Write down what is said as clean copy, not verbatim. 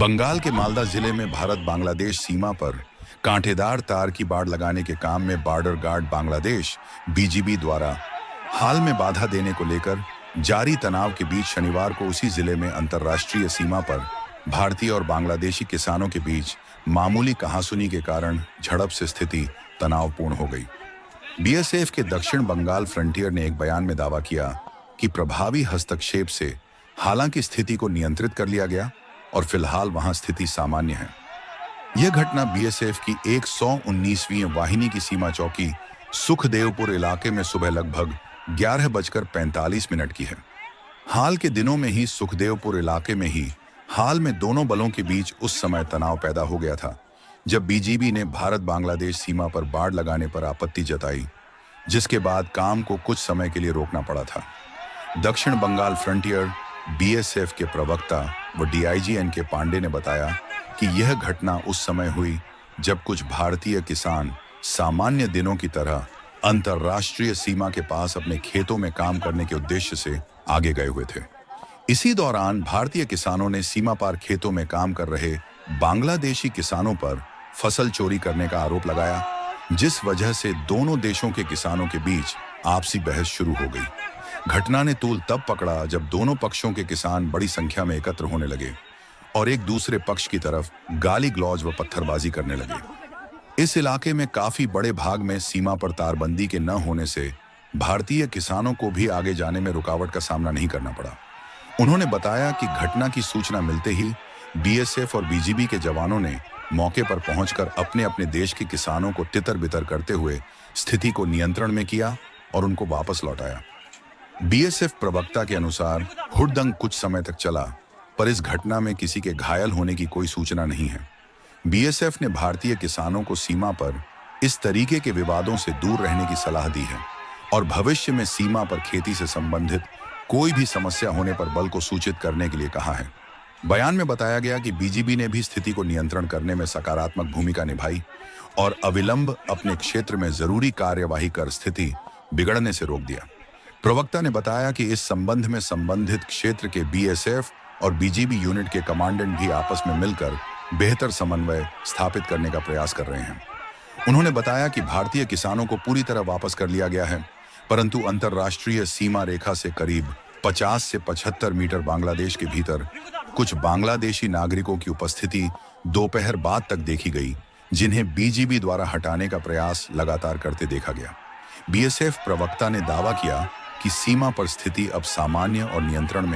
बंगाल के मालदा जिले में भारत बांग्लादेश सीमा पर कांटेदार तार की बाड़ लगाने के काम में बॉर्डर गार्ड बांग्लादेश बीजीबी द्वारा हाल में बाधा देने को लेकर जारी तनाव के बीच शनिवार को उसी जिले में अंतर्राष्ट्रीय सीमा पर भारतीय और बांग्लादेशी किसानों के बीच मामूली कहासुनी के कारण झड़प से स्थिति तनावपूर्ण हो गई। बीएसएफ के दक्षिण बंगाल फ्रंटियर ने एक बयान में दावा किया कि प्रभावी हस्तक्षेप से हालांकि स्थिति को नियंत्रित कर लिया गया और फिलहाल वहां स्थिति सामान्य है। यह घटना बीएसएफ की 119वीं वाहिनी की सीमा चौकी सुखदेवपुर इलाके में सुबह लगभग 11:45 की है। हाल के दिनों में ही सुखदेवपुर इलाके में ही हाल में दोनों बलों के बीच उस समय तनाव पैदा हो गया था जब बीजीबी ने भारत बांग्लादेश सीमा पर बाड़ लगाने पर आपत्ति जताई, जिसके बाद काम को कुछ समय के लिए रोकना पड़ा था। दक्षिण बंगाल फ्रंटियर बीएसएफ के प्रवक्ता व डीआईजी एन.के. पांडे ने बताया कि यह घटना उस समय हुई जब कुछ भारतीय किसान सामान्य दिनों की तरह अंतर्राष्ट्रीय सीमा के पास अपने खेतों में काम करने के उद्देश्य से आगे गए हुए थे। इसी दौरान भारतीय किसानों ने सीमा पार खेतों में काम कर रहे बांग्लादेशी किसानों पर फसल चोरी करने का आरोप लगाया, जिस वजह से दोनों देशों के किसानों के बीच आपसी बहस शुरू हो गई। घटना ने तूल तब पकड़ा जब दोनों पक्षों के किसान बड़ी संख्या में एकत्र होने लगे और एक दूसरे पक्ष की तरफ गाली गलौज व पत्थरबाजी करने लगे। इस इलाके में काफी बड़े भाग में सीमा पर तारबंदी के न होने से भारतीय किसानों को भी आगे जाने में रुकावट का सामना नहीं करना पड़ा। उन्होंने बताया कि घटना की सूचना मिलते ही बीएसएफ और बीजीबी के जवानों ने मौके पर पहुंचकर अपने अपने देश के किसानों को तितर बितर करते हुए स्थिति को नियंत्रण में किया और उनको वापस लौटाया। बीएसएफ प्रवक्ता के अनुसार हुड़दंग कुछ समय तक चला, पर इस घटना में किसी के घायल होने की कोई सूचना नहीं है। बीएसएफ ने भारतीय किसानों को सीमा पर इस तरीके के विवादों से दूर रहने की सलाह दी है और भविष्य में सीमा पर खेती से संबंधित कोई भी समस्या होने पर बल को सूचित करने के लिए कहा है। बयान में बताया गया कि बीजीबी ने भी स्थिति को नियंत्रण करने में सकारात्मक भूमिका निभाई और अविलंब अपने क्षेत्र में जरूरी कार्यवाही कर स्थिति बिगड़ने से रोक दिया। प्रवक्ता ने बताया कि इस संबंध में संबंधित क्षेत्र के बीएसएफ और बीजीबी यूनिट के कमांडेंट भी आपस में मिलकर बेहतर समन्वय स्थापित करने का प्रयास कर रहे हैं। उन्होंने बताया कि भारतीय किसानों को पूरी तरह वापस कर लिया गया है, परंतु अंतर्राष्ट्रीय सीमा रेखा से करीब 50 से 75 मीटर बांग्लादेश के भीतर कुछ बांग्लादेशी नागरिकों की उपस्थिति दोपहर बाद तक देखी गई, जिन्हें बीजीबी द्वारा हटाने का प्रयास लगातार करते देखा गया। बीएसएफ प्रवक्ता ने दावा किया कि सीमा पर स्थिति अब सामान्य और नियंत्रण में